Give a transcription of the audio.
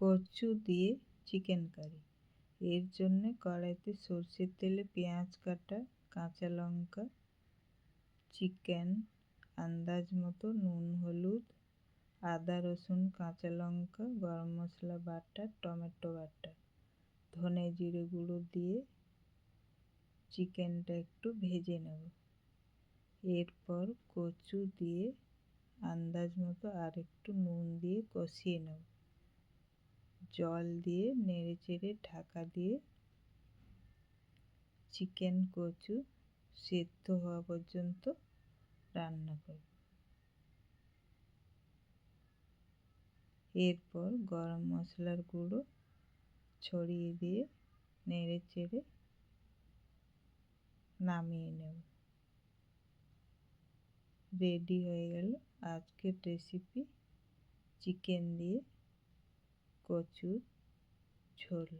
কচু দিয়ে chicken curry. এর জন্যে কড়াইতে সরষের তেলে পেঁয়াজ কাটা, কাঁচা লঙ্কা, চিকেন, আন্দাজ মতো নুন, হলুদ, আদা, রসুন, কাঁচা লঙ্কা, গরম মশলা বাটা, টমেটো বাটা, ধনে জিরে গুঁড়ো দিয়ে চিকেনটা একটু ভেজে নেব। এরপর কচু দিয়ে আন্দাজ মতো আর একটু নুন দিয়ে কষিয়ে নেব। জল দিয়ে নেড়ে চেড়ে ঢাকা দিয়ে চিকেন কচু সেদ্ধ হওয়া পর্যন্ত রান্না করব। এরপর গরম মশলার গুঁড়ো ছড়িয়ে দিয়ে নেড়ে চেড়ে নামিয়ে নেব। রেডি হয়ে গেল আজকের রেসিপি, চিকেন দিয়ে কচুর ঝোল।